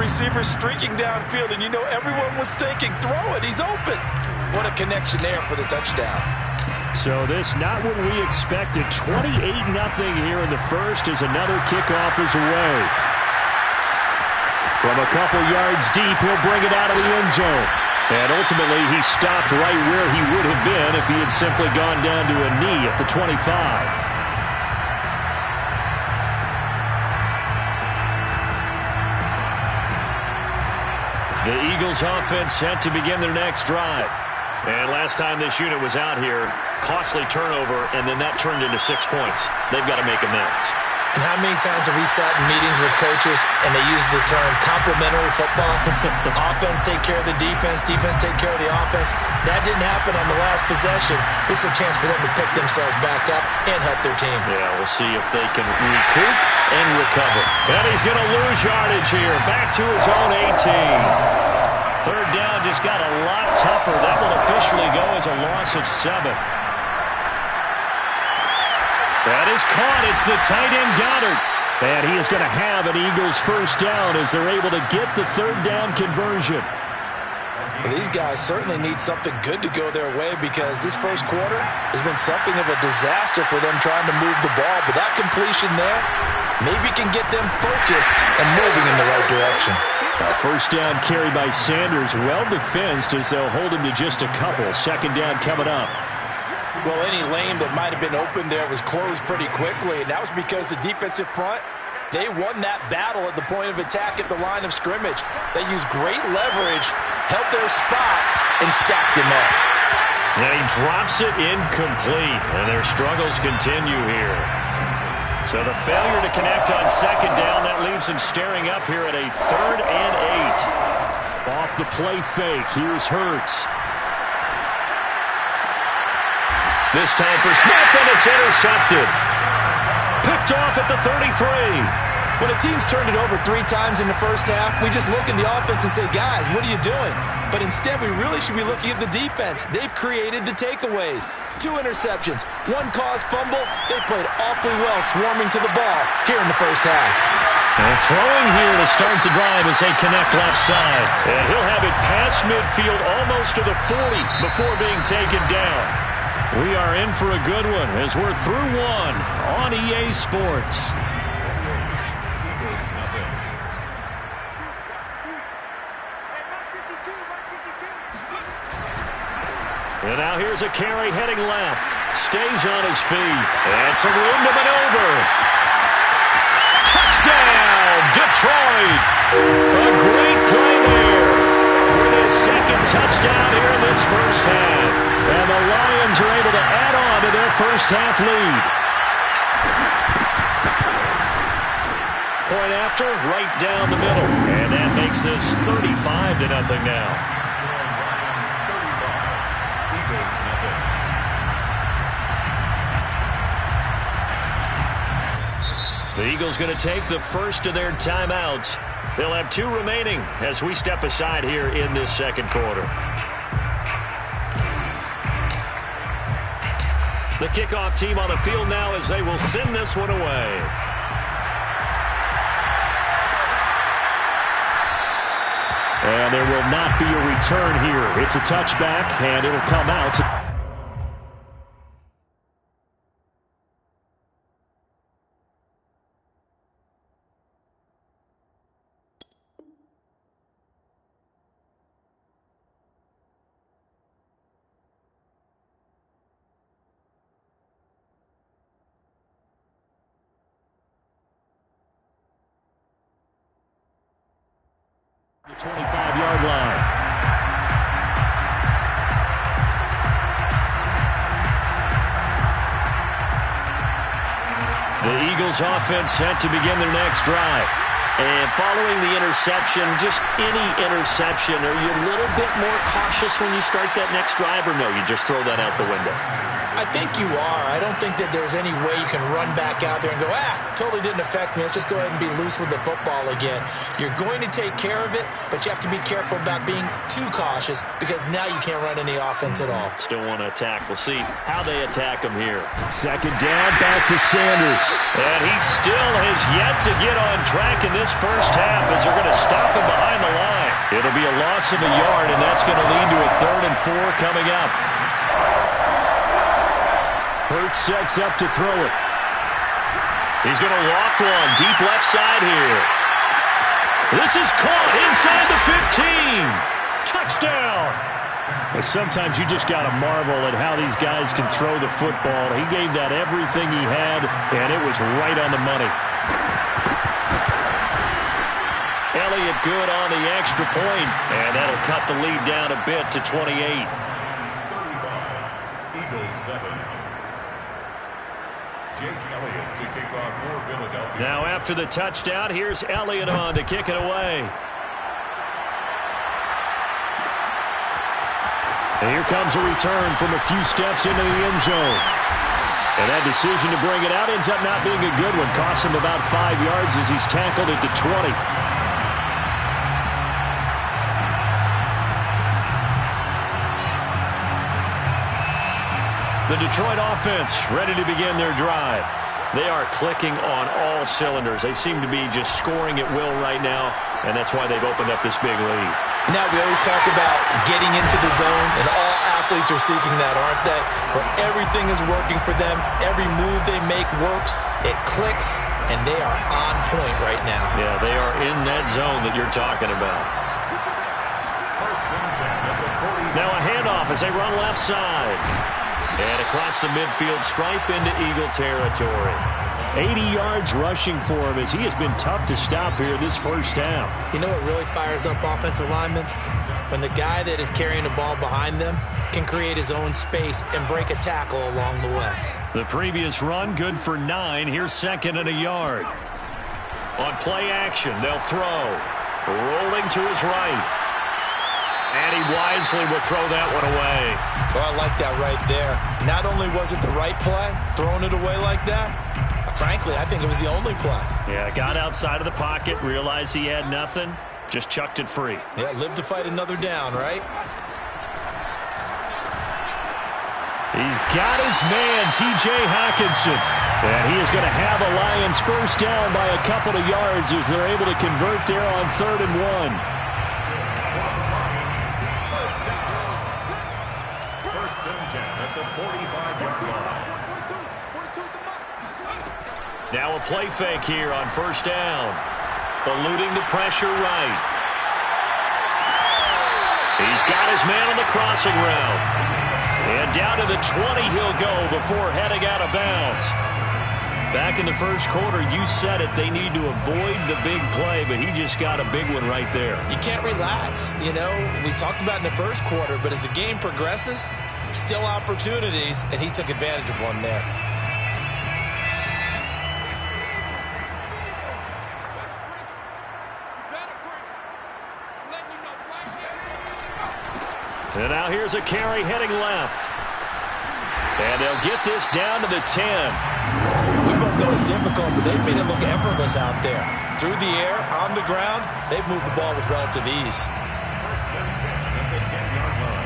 receiver streaking downfield, and you know everyone was thinking, throw it, he's open. What a connection there for the touchdown. So this not what we expected. 28-0 here in the first as another kickoff is away. From a couple yards deep, he'll bring it out of the end zone. And ultimately, he stopped right where he would have been if he had simply gone down to a knee at the 25. The Eagles offense set to begin their next drive. And last time this unit was out here, costly turnover, and then that turned into 6 points. They've got to make amends. And how many times have we sat in meetings with coaches and they use the term complementary football? Offense take care of the defense, defense take care of the offense. That didn't happen on the last possession. This is a chance for them to pick themselves back up and help their team. Yeah, we'll see if they can recoup and recover. And he's going to lose yardage here. Back to his own 18. Third down just got a lot tougher. That will officially go as a loss of 7. That is caught. It's the tight end Goddard. And he is going to have an Eagles first down as they're able to get the third down conversion. Well, these guys certainly need something good to go their way because this first quarter has been something of a disaster for them trying to move the ball. But that completion there maybe can get them focused and moving in the right direction. First down carry by Sanders. Well defensed as they'll hold him to just a couple. Second down coming up. Well, any lane that might have been open there was closed pretty quickly, and that was because the defensive front, they won that battle at the point of attack at the line of scrimmage. They used great leverage, held their spot, and stacked him up. And he drops it incomplete, and their struggles continue here. So the failure to connect on second down, that leaves them staring up here at a 3rd and 8. Off the play fake, here's Hurts. This time for Smith, and it's intercepted. Picked off at the 33. When a team's turned it over 3 times in the first half, we just look at the offense and say, guys, what are you doing? But instead, we really should be looking at the defense. They've created the takeaways. 2 interceptions, 1 caused fumble. They played awfully well swarming to the ball here in the first half. And throwing here to start the drive as they connect left side. And he'll have it past midfield almost to the 40 before being taken down. We are in for a good one as we're through 1 on EA Sports. And now here's a carry heading left. Stays on his feet. And some room to maneuver. Touchdown, Detroit. A great play there. With his second touchdown here in this first half. And the Lions are able to add on to their first half lead. Point after, right down the middle. And that makes this 35-0 now. The Eagles going to take the first of their timeouts. They'll have 2 remaining as we step aside here in this second quarter. The kickoff team on the field now as they will send this one away. And there will not be a return here. It's a touchback, and it'll come out. The 25-yard line. The Eagles offense set to begin their next drive. And following the interception, just any interception, are you a little bit more cautious when you start that next drive, or no, you just throw that out the window? I think you are. I don't think that there's any way you can run back out there and go, totally didn't affect me. Let's just go ahead and be loose with the football again. You're going to take care of it, but you have to be careful about being too cautious because now you can't run any offense at all. Still want to attack. We'll see how they attack him here. Second down, back to Sanders. And he still has yet to get on track in this first half as they're going to stop him behind It'll be a loss of a yard, and that's going to lead to a 3rd and 4 coming up. Hurts sets up to throw it. He's going to loft one deep left side here. This is caught inside the 15. Touchdown. Well, sometimes you just got to marvel at how these guys can throw the football. He gave that everything he had, and it was right on the money. Elliott good on the extra point, and that'll cut the lead down a bit to 28. Eagles 7. Jake Elliott to kick off for Philadelphia. Now after the touchdown, here's Elliott on to kick it away. And here comes a return from a few steps into the end zone. And that decision to bring it out ends up not being a good one. Costs him about 5 yards as he's tackled at the 20. The Detroit offense ready to begin their drive. They are clicking on all cylinders. They seem to be just scoring at will right now, and that's why they've opened up this big lead. Now, we always talk about getting into the zone, and all athletes are seeking that, aren't they? Where everything is working for them. Every move they make works. It clicks, and they are on point right now. Yeah, they are in that zone that you're talking about. Now a handoff as they run left side. And across the midfield stripe into Eagle territory. 80 yards rushing for him as he has been tough to stop here this first half. You know what really fires up offensive linemen? When the guy that is carrying the ball behind them can create his own space and break a tackle along the way. The previous run good for 9. Here's 2nd and a yard. On play action, they'll throw. Rolling to his right. And he wisely will throw that one away. Oh, I like that right there. Not only was it the right play, throwing it away like that, frankly, I think it was the only play. Yeah, got outside of the pocket, realized he had nothing, just chucked it free. Yeah, live to fight another down, right? He's got his man, T.J. Hockenson. And he is going to have a Lions first down by a couple of yards as they're able to convert there on 3rd and 1. Now a play fake here on first down. Eluding the pressure right. He's got his man on the crossing route. And down to the 20 he'll go before heading out of bounds. Back in the first quarter, you said it, they need to avoid the big play, but he just got a big one right there. You can't relax. You know, we talked about in the first quarter, but as the game progresses, still opportunities, and he took advantage of one there. And now here's a carry heading left. And they'll get this down to the 10. We both know it's difficult, but they've made it look effortless out there. Through the air, on the ground, they've moved the ball with relative ease. First and 10 at the 10-yard line.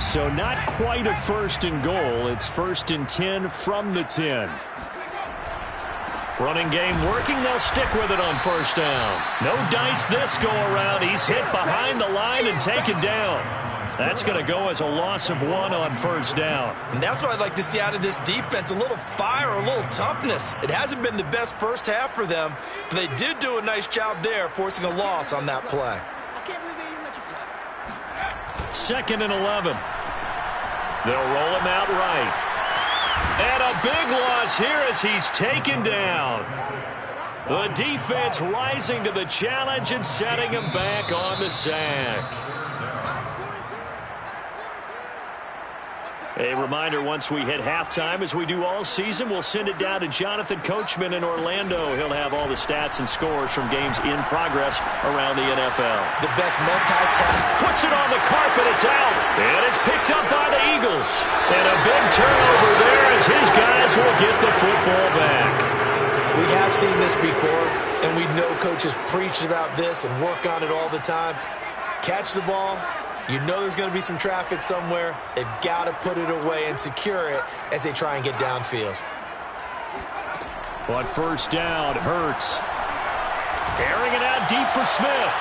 So not quite a 1st and goal. It's 1st and 10 from the 10. Running game working. They'll stick with it on first down. No dice this go around. He's hit behind the line and taken down. That's going to go as a loss of 1 on first down. And that's what I'd like to see out of this defense. A little fire, a little toughness. It hasn't been the best first half for them, but they did do a nice job there, forcing a loss on that play. I can't believe they even let you play. 2nd and 11. They'll roll him out right. And a big loss here as he's taken down. The defense rising to the challenge and setting him back on the sack. A reminder, once we hit halftime, as we do all season, we'll send it down to Jonathan Coachman in Orlando. He'll have all the stats and scores from games in progress around the NFL. The best multitask. Puts it on the carpet. It's out. And it's picked up by the Eagles. And a big turnover there as his guys will get the football back. We have seen this before, and we know coaches preach about this and work on it all the time. Catch the ball. You know there's going to be some traffic somewhere. They've got to put it away and secure it as they try and get downfield. On first down, Hurts. Airing it out deep for Smith.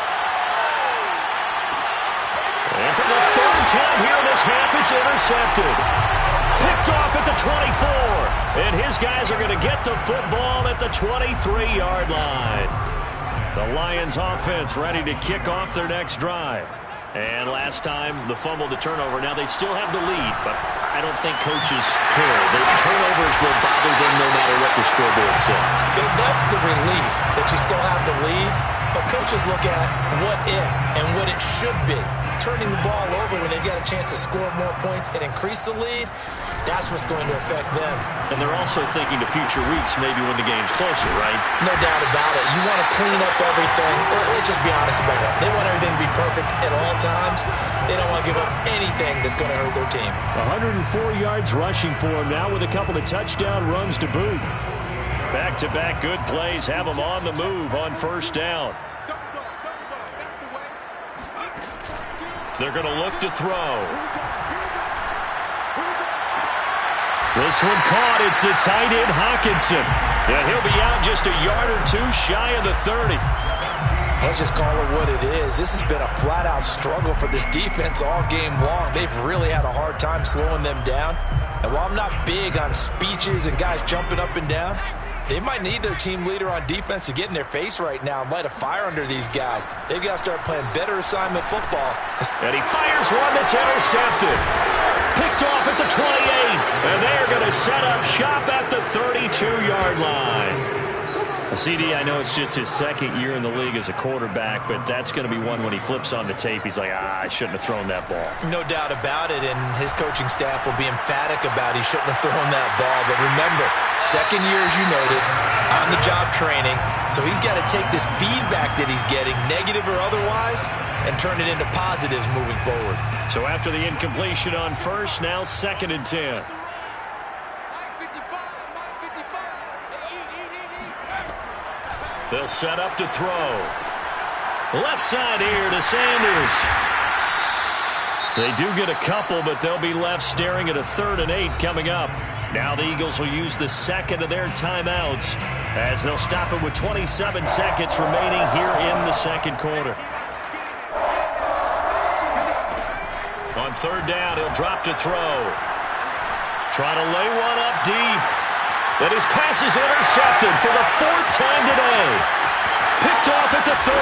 And for the third time here in this half, it's intercepted. Picked off at the 24. And his guys are going to get the football at the 23-yard line. The Lions offense ready to kick off their next drive. And last time, the fumble to turnover. Now they still have the lead, but I don't think coaches care. The turnovers will bother them no matter what the scoreboard says. That's the relief that you still have the lead, but coaches look at what if and what it should be. Turning the ball over when they've got a chance to score more points and increase the lead, that's what's going to affect them. And they're also thinking to future weeks, maybe when the game's closer, right? No doubt about it. You want to clean up everything. Let's just be honest about it. They want everything to be perfect at all times. They don't want to give up anything that's going to hurt their team. 104 yards rushing for him now with a couple of touchdown runs to boot. Back-to-back good plays have them on the move on first down. They're going to look to throw. This one caught. It's the tight end, Hockenson. And he'll be out just a yard or two shy of the 30. Let's just call it what it is. This has been a flat-out struggle for this defense all game long. They've really had a hard time slowing them down. And while I'm not big on speeches and guys jumping up and down, they might need their team leader on defense to get in their face right now and light a fire under these guys. They've got to start playing better assignment football. And he fires one that's intercepted. Picked off at the 28. And they're going to set up shop at the 32-yard line. CD, I know it's just his second year in the league as a quarterback, but that's going to be one when he flips on the tape. He's like, I shouldn't have thrown that ball. No doubt about it, and his coaching staff will be emphatic about he shouldn't have thrown that ball. But remember, second year, as you noted, on-the-job training, so he's got to take this feedback that he's getting, negative or otherwise, and turn it into positives moving forward. So after the incompletion on first, now 2nd and 10. They'll set up to throw. Left side here to Sanders. They do get a couple, but they'll be left staring at a 3rd and 8 coming up. Now the Eagles will use the second of their timeouts as they'll stop it with 27 seconds remaining here in the second quarter. On 3rd down, he'll drop to throw. Trying to lay one up deep. And his pass is intercepted for the 4th time today. Picked off at the 30.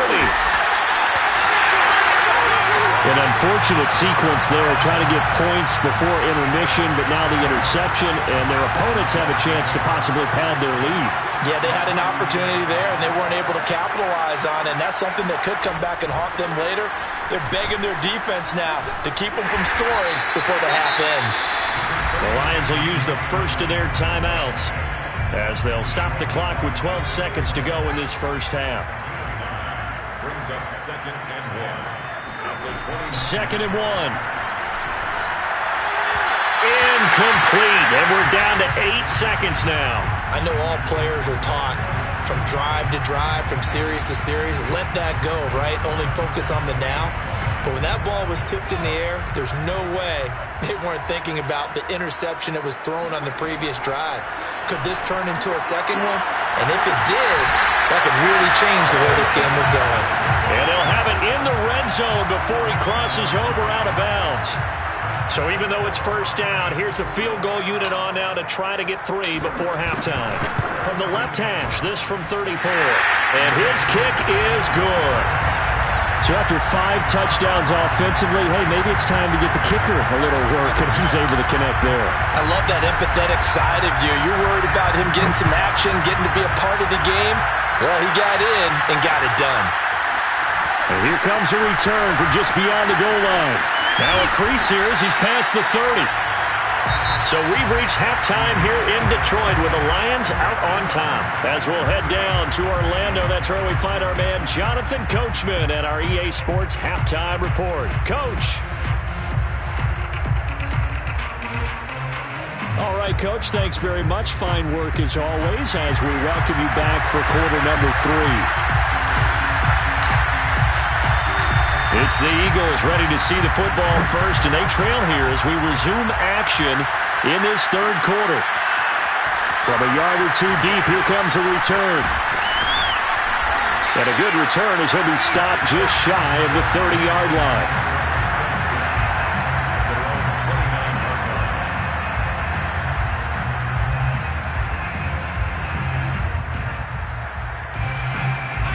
An unfortunate sequence there, trying to get points before intermission, but now the interception, and their opponents have a chance to possibly pad their lead. Yeah, they had an opportunity there, and they weren't able to capitalize on it, and that's something that could come back and haunt them later. They're begging their defense now to keep them from scoring before the half ends. The Lions will use the first of their timeouts as they'll stop the clock with 12 seconds to go in this first half. Brings up 2nd and 1. 2nd and 1. Incomplete. And we're down to 8 seconds now. I know all players are taught from drive to drive, from series to series, let that go, right? Only focus on the now. But when that ball was tipped in the air, there's no way they weren't thinking about the interception that was thrown on the previous drive. Could this turn into a second one? And if it did, that could really change the way this game was going. And they'll have it in the red zone before he crosses over out of bounds. So even though it's first down, here's the field goal unit on now to try to get 3 before halftime. From the left hash, this from 34. And his kick is good. So after 5 touchdowns offensively, hey, maybe it's time to get the kicker a little work, and he's able to connect there. I love that empathetic side of you. You're worried about him getting some action, getting to be a part of the game. Well, he got in and got it done. And here comes a return from just beyond the goal line. Now a crease here as he's past the 30. So we've reached halftime here in Detroit with the Lions out on top. As we'll head down to Orlando, that's where we find our man Jonathan Coachman at our EA Sports Halftime Report. Coach. All right, Coach, thanks very much. Fine work as always as we welcome you back for quarter number 3. It's the Eagles ready to see the football first, and they trail here as we resume action in this third quarter. From a yard or two deep, here comes a return. And a good return as he'll be stopped just shy of the 30-yard line.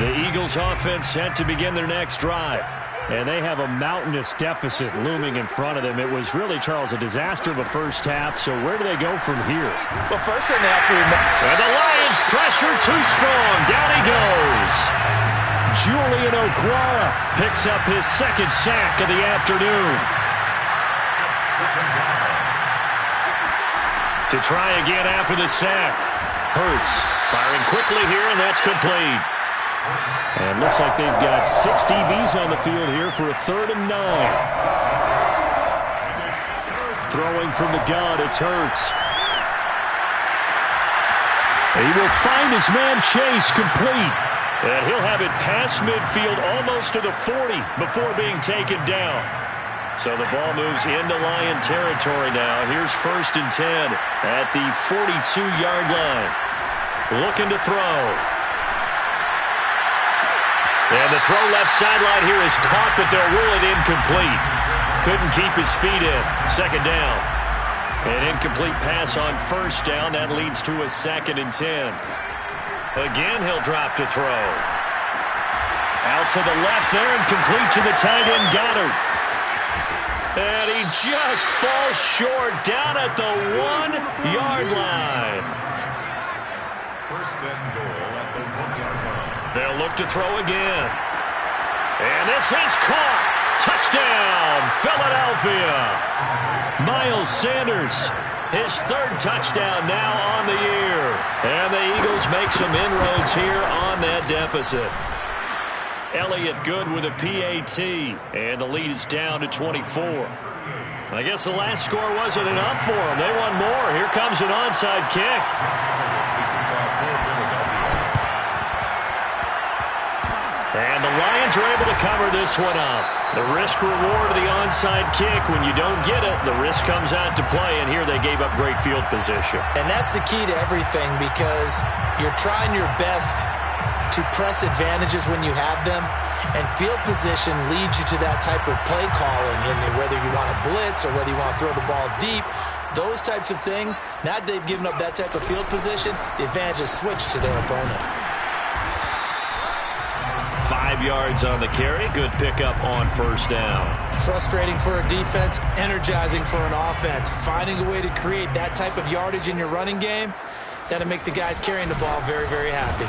The Eagles offense set to begin their next drive. And they have a mountainous deficit looming in front of them. It was really, Charles, a disaster of a first half. So where do they go from here? Well, first thing they have to remember. And the Lions pressure too strong. Down he goes. Julian Okwara picks up his second sack of the afternoon. To try again after the sack. Hurts firing quickly here, and that's complete. And looks like they've got 6 DBs on the field here for a 3rd and 9. Throwing from the gun, it's Hurts. He will find his man Chase complete. And he'll have it past midfield almost to the 40 before being taken down. So the ball moves into Lion territory now. Here's 1st and 10 at the 42-yard line. Looking to throw. And the throw left sideline here is caught, but they'll rule it incomplete. Couldn't keep his feet in. 2nd down. An incomplete pass on 1st down. That leads to a 2nd and 10. Again, he'll drop to throw. Out to the left there and complete to the tight end, Goddard. And he just falls short down at the 1-yard line. 1st and goal at the 1-yard line. They'll look to throw again. And this is caught. Touchdown, Philadelphia. Miles Sanders, his 3rd touchdown now on the year. And the Eagles make some inroads here on that deficit. Elliott Good with a PAT. And the lead is down to 24. I guess the last score wasn't enough for them. They want more. Here comes an onside kick. And the Lions are able to cover this one up. The risk-reward of the onside kick, when you don't get it, the risk comes out to play, and here they gave up great field position. And that's the key to everything, because you're trying your best to press advantages when you have them, and field position leads you to that type of play calling, and whether you want to blitz or whether you want to throw the ball deep, those types of things, now that they've given up that type of field position, the advantage is switched to their opponent. 5 yards on the carry. Good pickup on 1st down. Frustrating for a defense, energizing for an offense. Finding a way to create that type of yardage in your running game, that'll make the guys carrying the ball very, very happy.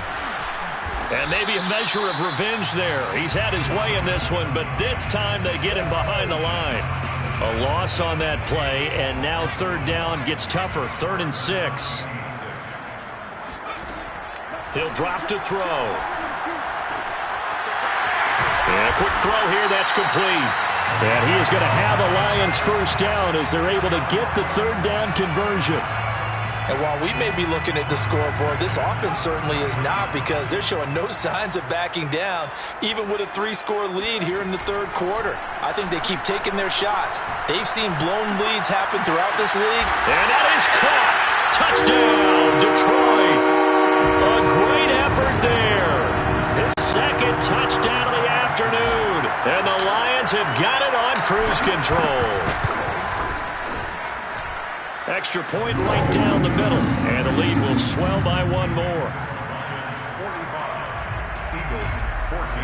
And maybe a measure of revenge there. He's had his way in this one, but this time they get him behind the line. A loss on that play, and now 3rd down gets tougher. 3rd and 6. He'll drop to throw. And a quick throw here, that's complete. And he is going to have a Lions 1st down as they're able to get the 3rd down conversion. And while we may be looking at the scoreboard, this offense certainly is not, because they're showing no signs of backing down, even with a 3-score lead here in the 3rd quarter. I think they keep taking their shots. They've seen blown leads happen throughout this league. And that is caught. Touchdown, Detroit. A great effort there. His 2nd touchdown of the afternoon. And the Lions have got it on cruise control. Extra point right down the middle. And the lead will swell by 1 more. Lions 45, Eagles 14.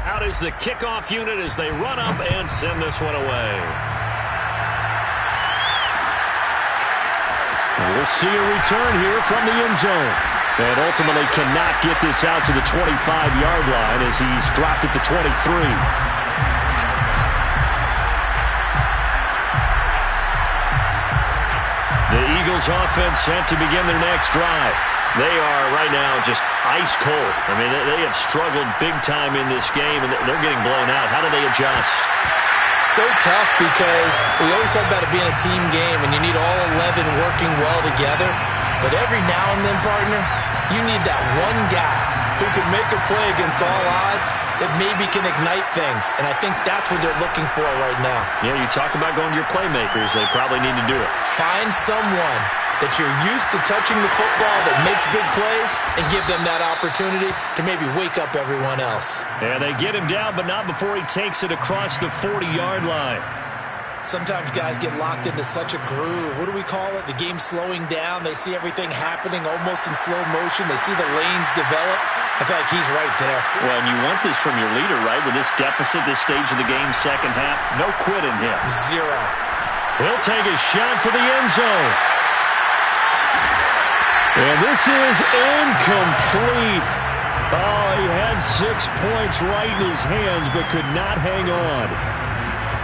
Out is the kickoff unit as they run up and send this one away. And we'll see a return here from the end zone. And ultimately cannot get this out to the 25-yard line as he's dropped at the 23. The Eagles offense set to begin their next drive. They are right now just ice cold. I mean, they have struggled big time in this game, and they're getting blown out. How do they adjust? So tough, because we always talk about it being a team game, and you need all 11 working well together. But every now and then, partner, you need that one guy who can make a play against all odds that maybe can ignite things. And I think that's what they're looking for right now. Yeah, you talk about going to your playmakers. They probably need to do it. Find someone that you're used to touching the football that makes big plays and give them that opportunity to maybe wake up everyone else. And they get him down, but not before he takes it across the 40-yard line. Sometimes guys get locked into such a groove. What do we call it? The game's slowing down. They see everything happening almost in slow motion. They see the lanes develop. I feel like he's right there. Well, and you want this from your leader, right? With this deficit, this stage of the game, second half, no quit in him. Zero. He'll take a shot for the end zone. And this is incomplete. Oh, he had 6 points right in his hands, but could not hang on.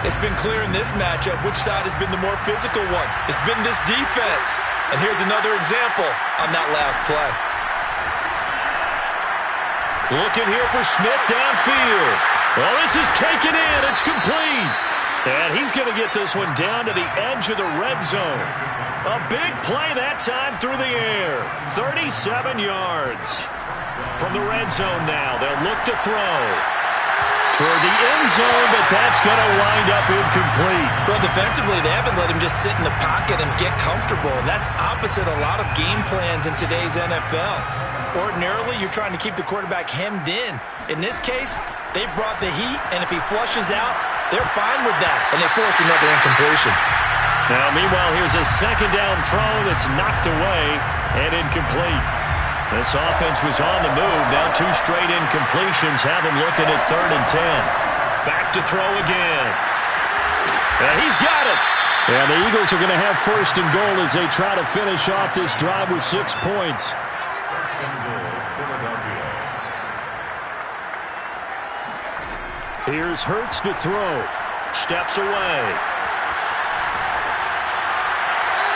It's been clear in this matchup which side has been the more physical one. It's been this defense. And here's another example on that last play. Looking here for Smith downfield. Well, this is taken in. It's complete. And he's going to get this one down to the edge of the red zone. A big play that time through the air. 37 yards. From the red zone now, they'll look to throw. Toward the end zone, but that's going to wind up incomplete. Well, defensively, they haven't let him just sit in the pocket and get comfortable, and that's opposite a lot of game plans in today's NFL. Ordinarily, you're trying to keep the quarterback hemmed in. In this case, they brought the heat, and if he flushes out, they're fine with that, and they force another incompletion. Now, meanwhile, here's a second down throw that's knocked away and incomplete. This offense was on the move. Now 2 straight incompletions have him looking at 3rd and 10. Back to throw again. And he's got it. And the Eagles are going to have 1st and goal as they try to finish off this drive with 6 points. First and goal, Philadelphia. Here's Hurts to throw. Steps away.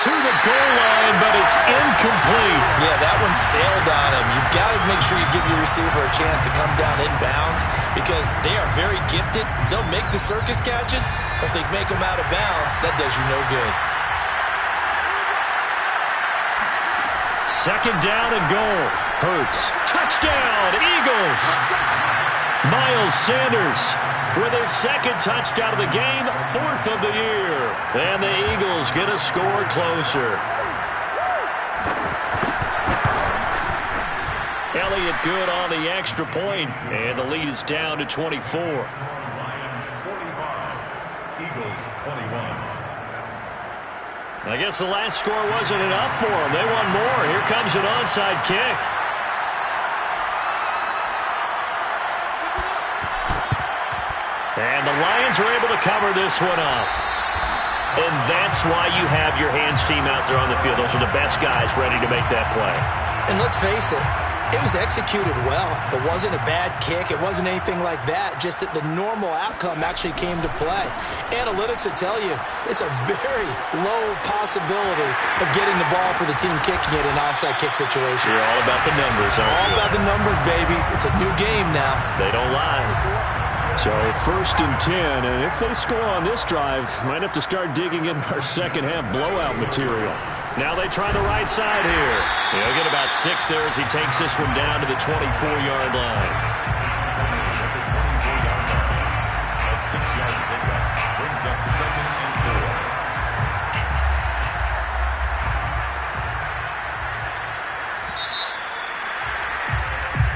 To the goal line, but it's incomplete. Yeah, that one sailed on him. You've got to make sure you give your receiver a chance to come down inbounds because they are very gifted. They'll make the circus catches, but if they make them out of bounds, that does you no good. 2nd down and goal. Hurts. Touchdown, Eagles. Miles Sanders with his 2nd touchdown of the game, 4th of the year. And the Eagles get a score closer. Elliott good on the extra point, and the lead is down to 24. Lions 45, Eagles 21. I guess the last score wasn't enough for them. They want more. Here comes an onside kick. And the Lions are able to cover this one up. And that's why you have your hands team out there on the field. Those are the best guys ready to make that play. And let's face it, it was executed well. It wasn't a bad kick. It wasn't anything like that. Just that the normal outcome actually came to play. Analytics will tell you it's a very low possibility of getting the ball for the team kicking it in an onside kick situation. You're all about the numbers, aren't you? All about the numbers, baby. It's a new game now. They don't lie. So 1st and 10, and if they score on this drive, might have to start digging in our second half blowout material. Now they try the right side here. He'll get about 6 there as he takes this one down to the 24-yard line. A 6-yard pickup brings up 2nd and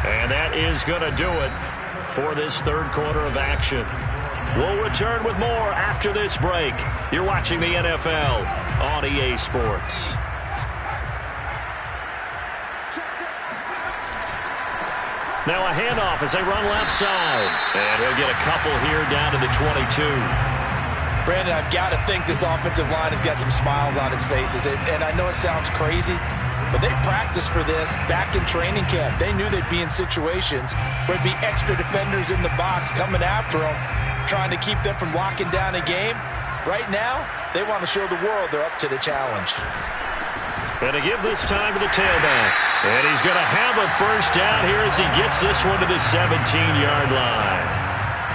4. And that is going to do it for this 3rd quarter of action. We'll return with more after this break. You're watching the NFL on EA Sports. Now a handoff as they run left side. And he'll get a couple here down to the 22. Brandon, I've got to think this offensive line has got some smiles on its faces. And I know it sounds crazy, but they practiced for this back in training camp. They knew they'd be in situations where there'd be extra defenders in the box coming after them, trying to keep them from locking down a game. Right now, they want to show the world they're up to the challenge. Going to give this time to the tailback. And he's going to have a 1st down here as he gets this one to the 17-yard line.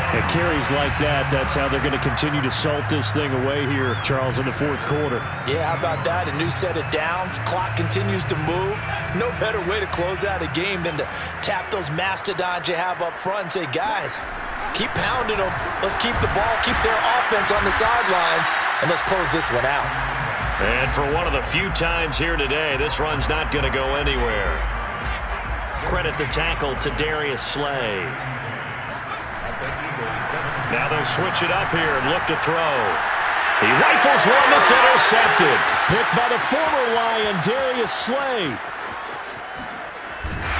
And carries like that, that's how they're going to continue to salt this thing away here, Charles, in the fourth quarter. Yeah, how about that? A new set of downs. Clock continues to move. No better way to close out a game than to tap those mastodons you have up front and say, guys, keep pounding them. Let's keep the ball, keep their offense on the sidelines, and let's close this one out. And for one of the few times here today, this run's not going to go anywhere. Credit the tackle to Darius Slay. Now they'll switch it up here and look to throw. He rifles one that's intercepted. Picked by the former Lion, Darius Slay.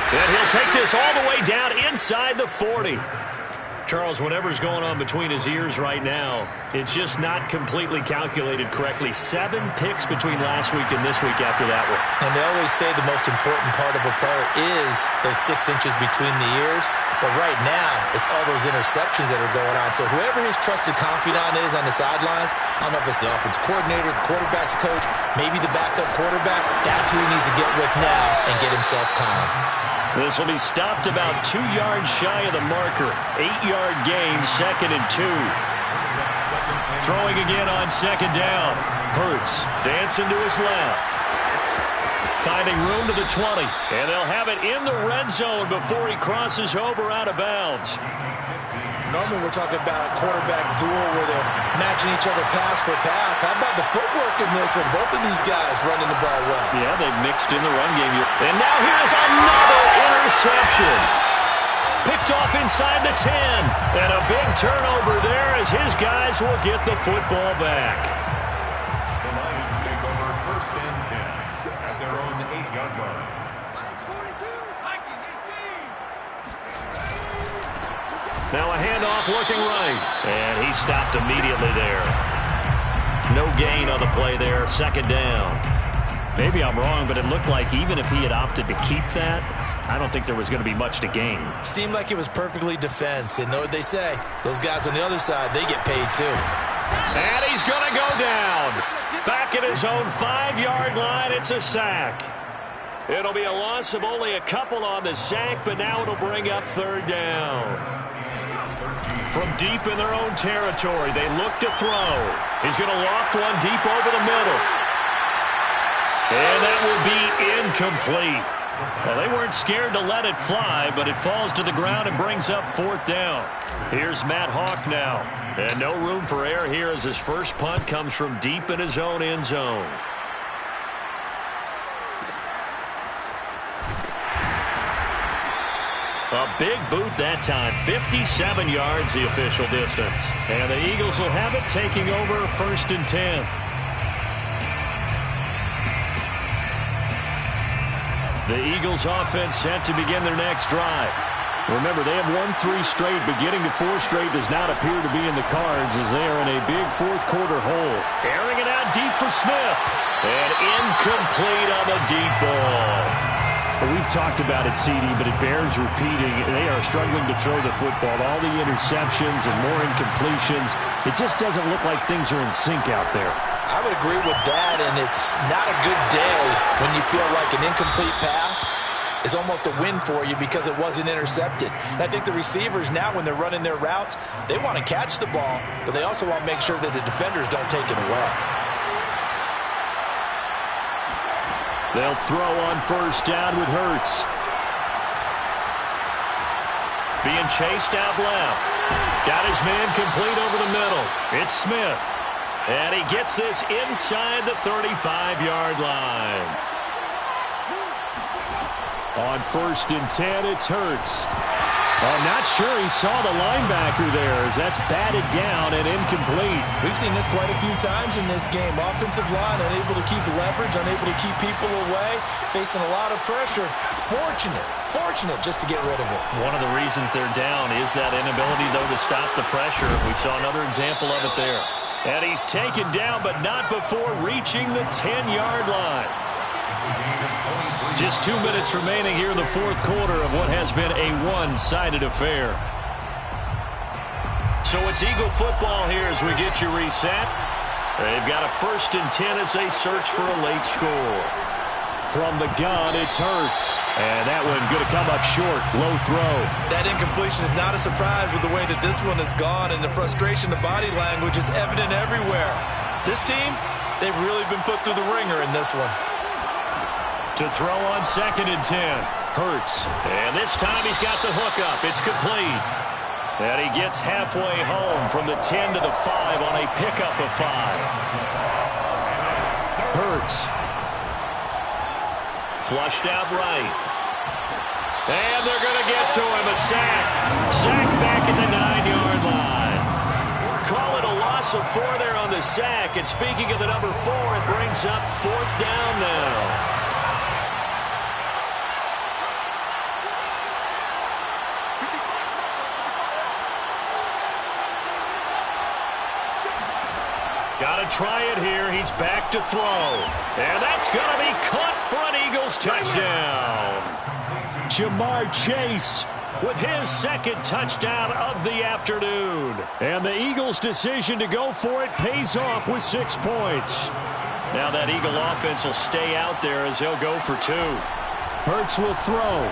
And he'll take this all the way down inside the 40. Charles, whatever's going on between his ears right now, it's just not completely calculated correctly. 7 picks between last week and this week after that one. And they always say the most important part of a player is those 6 inches between the ears. But right now, it's all those interceptions that are going on. So whoever his trusted confidant is on the sidelines, I don't know if it's the offense coordinator, the quarterback's coach, maybe the backup quarterback, that's who he needs to get with now and get himself calm. This will be stopped about 2 yards shy of the marker. 8-yard gain, 2nd and 2. Throwing again on 2nd down. Hurts dancing to his left. Finding room to the 20. And they'll have it in the red zone before he crosses over out of bounds. Normally we're talking about a quarterback duel where they're matching each other pass for pass. How about the footwork in this one? Both of these guys running the ball well. Yeah, they've mixed in the run game. And now here's another interception. Picked off inside the 10. And a big turnover there as his guys will get the football back. The Lions take over 1st and 10 at their own 8-yard line. Now a handoff looking right. And he stopped immediately there. No gain on the play there. 2nd down. Maybe I'm wrong, but it looked like even if he had opted to keep that, I don't think there was going to be much to gain. Seemed like it was perfectly defense. And know what they say? Those guys on the other side, they get paid too. And he's going to go down. Back at his own 5-yard line, it's a sack. It'll be a loss of only a couple on the sack, but now it'll bring up 3rd down. From deep in their own territory, they look to throw. He's going to loft one deep over the middle. And that will be incomplete. Well, they weren't scared to let it fly, but it falls to the ground and brings up 4th down. Here's Matt Hawk now. And no room for error here as his first punt comes from deep in his own end zone. A big boot that time. 57 yards the official distance. And the Eagles will have it taking over 1st and 10. The Eagles offense set to begin their next drive. Remember, they have won 3 straight, but getting to 4 straight does not appear to be in the cards as they are in a big fourth quarter hole. Airing it out deep for Smith. And incomplete on the deep ball. Well, we've talked about it, CD, but it bears repeating. They are struggling to throw the football. All the interceptions and more incompletions. It just doesn't look like things are in sync out there. I would agree with that, and it's not a good day when you feel like an incomplete pass is almost a win for you because it wasn't intercepted. And I think the receivers now, when they're running their routes, they want to catch the ball, but they also want to make sure that the defenders don't take it away. They'll throw on 1st down with Hurts. Being chased out left. Got his man complete over the middle. It's Smith. And he gets this inside the 35-yard line. On 1st and 10, it's Hurts. I'm not sure he saw the linebacker there as that's batted down and incomplete. We've seen this quite a few times in this game. Offensive line unable to keep leverage, unable to keep people away, facing a lot of pressure. Fortunate just to get rid of it. One of the reasons they're down is that inability, though, to stop the pressure. We saw another example of it there. And he's taken down, but not before reaching the 10-yard line. Just 2 minutes remaining here in the fourth quarter of what has been a one-sided affair. So it's Eagle football here as we get you reset. They've got a 1st and 10 as they search for a late score. From the gun, it's Hurts. And that one going to come up short. Low throw. That incompletion is not a surprise with the way that this one has gone, and the frustration, the body language is evident everywhere. This team, they've really been put through the ringer in this one. To throw on 2nd and 10. Hurts. And this time he's got the hook up. It's complete. And he gets halfway home from the 10 to the 5 on a pickup of 5. Hurts. Flushed out right. And they're going to get to him. A sack. Sack back at the 9-yard line. Call it a loss of 4 there on the sack. And speaking of the number 4, it brings up 4th down now. Got to try it here. He's back to throw. And that's going to be caught for an Eagles touchdown. Jamar Chase with his 2nd touchdown of the afternoon. And the Eagles' decision to go for it pays off with 6 points. Now that Eagle offense will stay out there as he'll go for 2. Hurts will throw.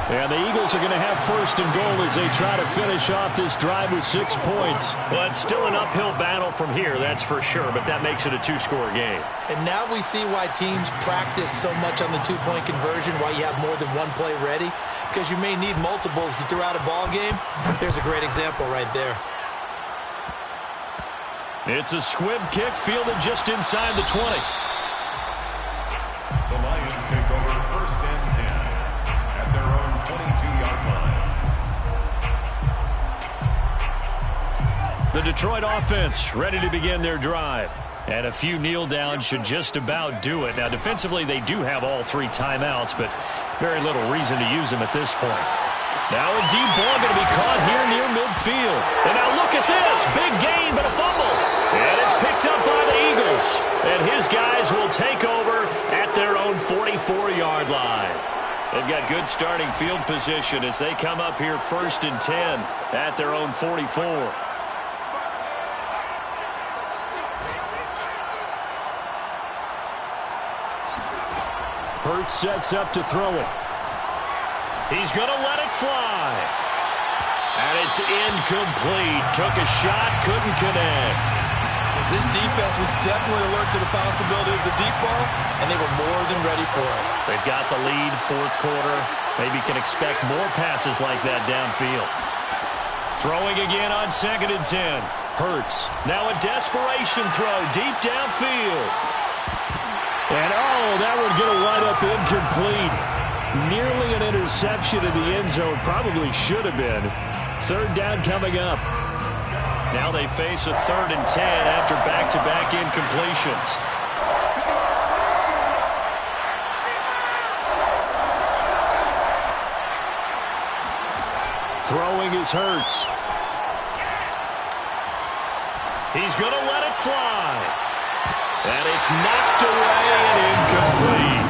And the Eagles are going to have 1st and goal as they try to finish off this drive with 6 points. Well, it's still an uphill battle from here, that's for sure, but that makes it a 2-score game. And now we see why teams practice so much on the 2-point conversion, why you have more than one play ready, because you may need multiples to throw out a ball game. There's a great example right there. It's a squib kick fielded just inside the 20. The Lions take over 1st and 10 at their own 22-yard line. The Detroit offense ready to begin their drive. And a few kneel downs should just about do it. Now, defensively, they do have all 3 timeouts, but very little reason to use them at this point. Now a deep ball going to be caught here near midfield. And now look at this. Big gain, but a fumble. And it's picked up by the Eagles. And his guys will take over at their own 44-yard line. They've got good starting field position as they come up here 1st and 10 at their own 44. Hurts sets up to throw it. He's going to let it fly. And it's incomplete. Took a shot, couldn't connect. This defense was definitely alert to the possibility of the deep ball, and they were more than ready for it. They've got the lead, 4th quarter. Maybe can expect more passes like that downfield. Throwing again on 2nd and 10. Hurts. Now a desperation throw deep downfield. And that would get a wind up incomplete. Nearly an interception in the end zone. Probably should have been. 3rd down coming up. Now they face a 3rd and 10 after back-to-back incompletions. Throwing is Hurts. He's going to let it fly. And it's knocked away and incomplete.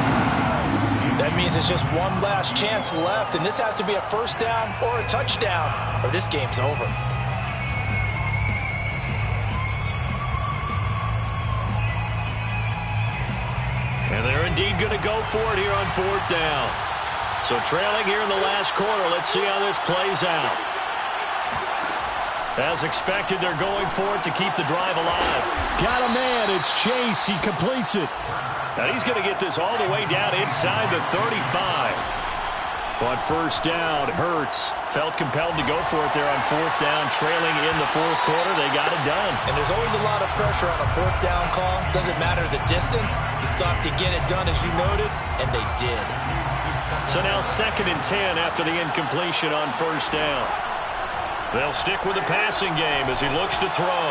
That means it's just one last chance left, and this has to be a 1st down or a touchdown, or this game's over. And they're indeed going to go for it here on 4th down. So trailing here in the last quarter, let's see how this plays out. As expected, they're going for it to keep the drive alive. Got a man, it's Chase, he completes it. Now he's going to get this all the way down inside the 35. But 1st down, Hurts felt compelled to go for it there on 4th down, trailing in the 4th quarter. They got it done. And there's always a lot of pressure on a 4th down call. Doesn't matter the distance. You stop to get it done, as you noted, and they did. So now 2nd and 10 after the incompletion on 1st down. They'll stick with the passing game as he looks to throw.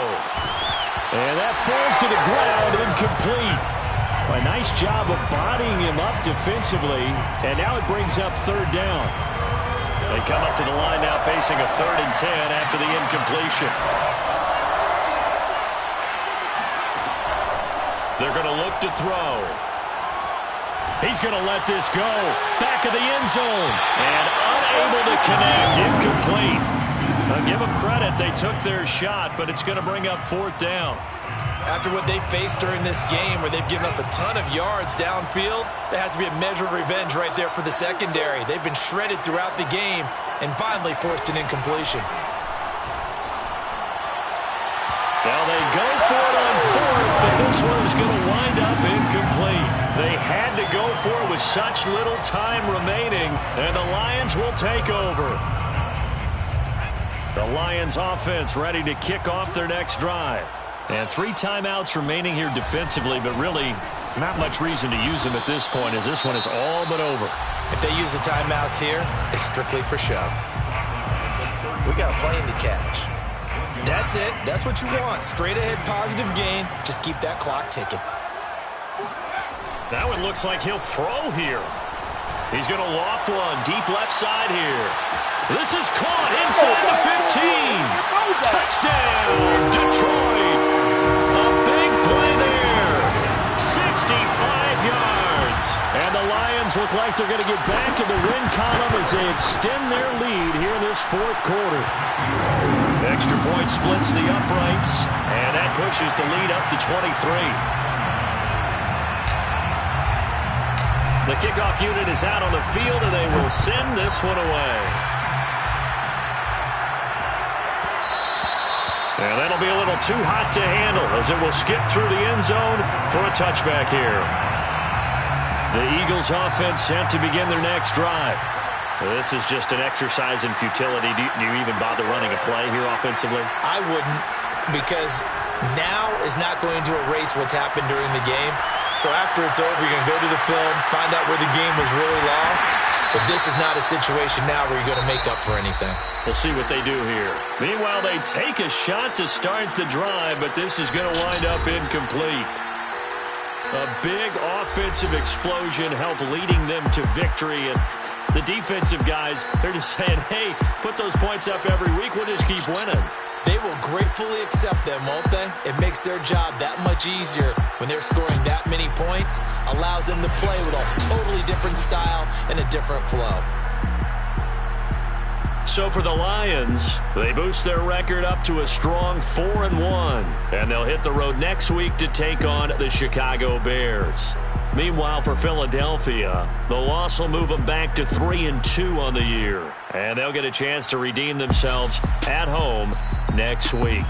And that falls to the ground, incomplete. A nice job of bodying him up defensively. And now it brings up 3rd down. They come up to the line now facing a 3rd and 10 after the incompletion. They're going to look to throw. He's going to let this go. Back of the end zone. And unable to connect. Incomplete. Give them credit. They took their shot, but it's going to bring up 4th down. After what they faced during this game where they've given up a ton of yards downfield, there has to be a measure of revenge right there for the secondary. They've been shredded throughout the game and finally forced an incompletion. Now they go for it on 4th, but this one is going to wind up incomplete. They had to go for it with such little time remaining, and the Lions will take over. The Lions offense ready to kick off their next drive. And 3 timeouts remaining here defensively, but really not much reason to use them at this point as this one is all but over. If they use the timeouts here, it's strictly for show. We got a plane to catch. That's it. That's what you want. Straight ahead positive gain. Just keep that clock ticking. That one looks like he'll throw here. He's going to loft one deep left side here. This is caught inside the 15. Touchdown, Detroit. A big play there. 65 yards. And the Lions look like they're going to get back in the win column as they extend their lead here in this 4th quarter. Extra point splits the uprights, and that pushes the lead up to 23. The kickoff unit is out on the field, and they will send this one away. And that'll be a little too hot to handle as it will skip through the end zone for a touchback here. The Eagles offense set to begin their next drive. This is just an exercise in futility. Do you even bother running a play here offensively? I wouldn't, because now is not going to erase what's happened during the game. So after it's over, you're going to go to the film, find out where the game was really lost. But this is not a situation now where you're going to make up for anything. We'll see what they do here. Meanwhile, they take a shot to start the drive, but this is going to wind up incomplete. A big offensive explosion helped leading them to victory. And the defensive guys, they're just saying, hey, put those points up every week. We'll just keep winning. They will gratefully accept them, won't they? It makes their job that much easier when they're scoring that many points. Allows them to play with a totally different style and a different flow. So for the Lions, they boost their record up to a strong 4-1. And they'll hit the road next week to take on the Chicago Bears. Meanwhile, for Philadelphia, the loss will move them back to 3-2 on the year. And they'll get a chance to redeem themselves at home next week.